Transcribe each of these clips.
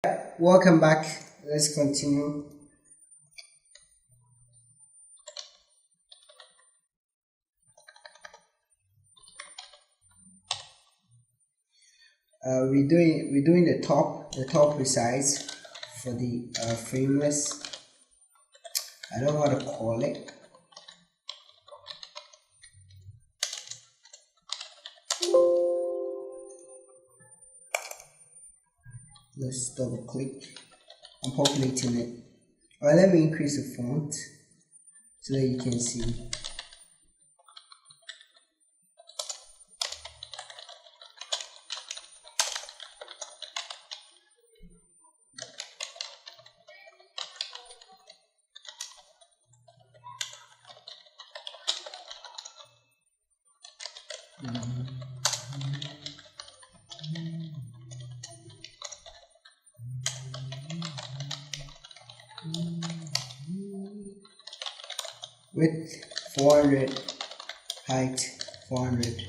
Welcome back. Let's continue. We're doing the top resize for the frameless. I don't know how to call it. Let's double click. I'm populating it. Alright, let me increase the font so that you can see. Width 400, height 400.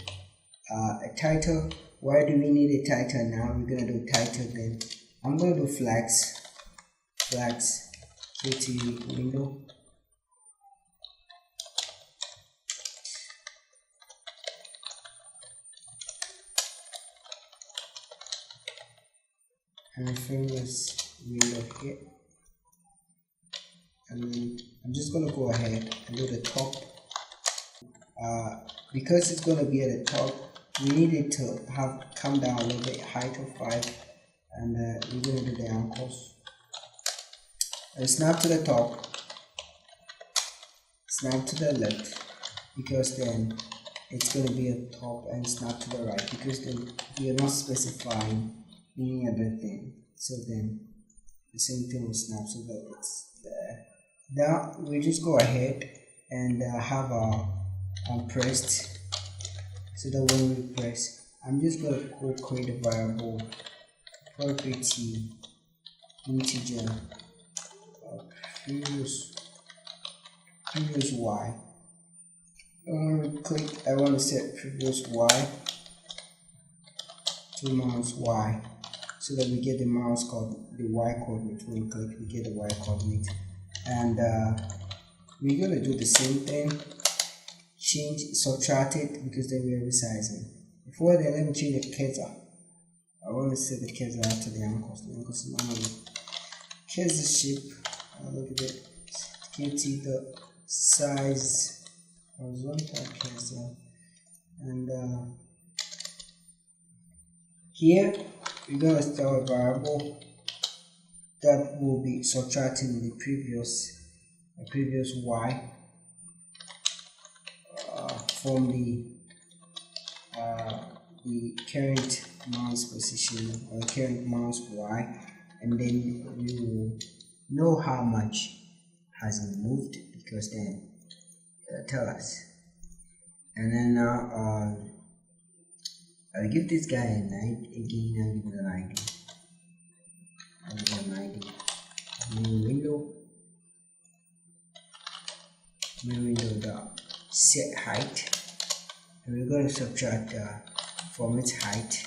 A title. Why do we need a title now? We're gonna do title then. I'm gonna do flags. QT window. And frameless window here. And then I'm just going to go ahead and do the top. Because it's going to be at the top, we need it to have come down a little bit, height of 5, and we're going to do the ankles. And snap to the top, snap to the left, because then it's going to be at the top, and snap to the right, because then we are not specifying any other thing. So then the same thing will snap so that it's there. Now we just go ahead and have our pressed, so that when we press, I'm just going to go create a variable property integer previous y. I want to set previous y to mouse y, so that we get the mouse code, the y coordinate. When we click, we get the y coordinate. And we're going to do the same thing, subtract it, because then we are resizing. Before then, let me change the cursor. I want to set the cursor after the ankles. The ankles is normally cursor shape. Look at it. QT the size horizontal cursor, and here we're going to store a variable that will be subtracting the previous y from the current mouse position or current mouse y, and then we will know how much has been moved, because then it'll tell us. And then now I'll give this guy a 9 again. I'll give it an ID. I'll give it an ID. Main window dot set height, and we're going to subtract from its height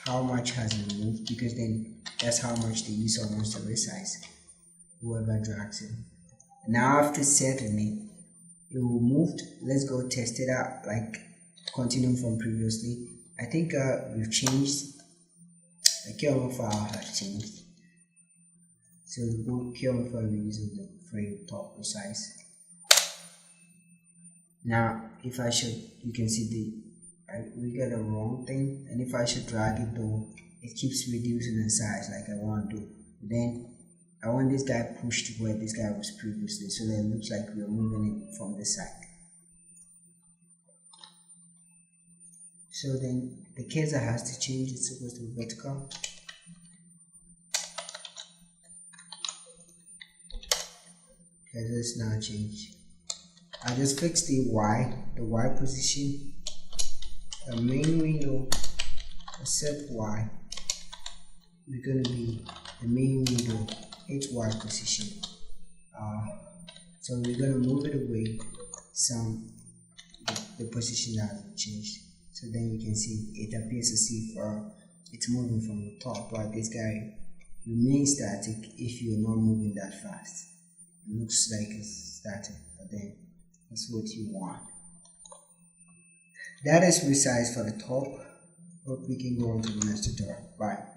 how much has been moved, because then that's how much the user wants to resize, whoever drags it. Now after setting it will move. Let's go test it out, like continuing from previously. I think we've changed the kernel file has changed, so we go kernel file, we're using the frame top resize. Now if I should, you can see we got a wrong thing, and if I should drag it though, it keeps reducing in size like I want to. Then I want this guy pushed to where this guy was previously, so that it looks like we're moving it from the side. So then the cursor has to change. It's supposed to be vertical. Cursor is now changed. I just fixed the y position. The main window set y. We're going to be the main window its y position. So we're going to move it away the position hasn't changed. So then you can see it appears as if it's moving from the top, but this guy remains static if you're not moving that fast. It looks like it's static, but then that's what you want. That is resize for the top. Hope we can go on to the next tutorial. Bye.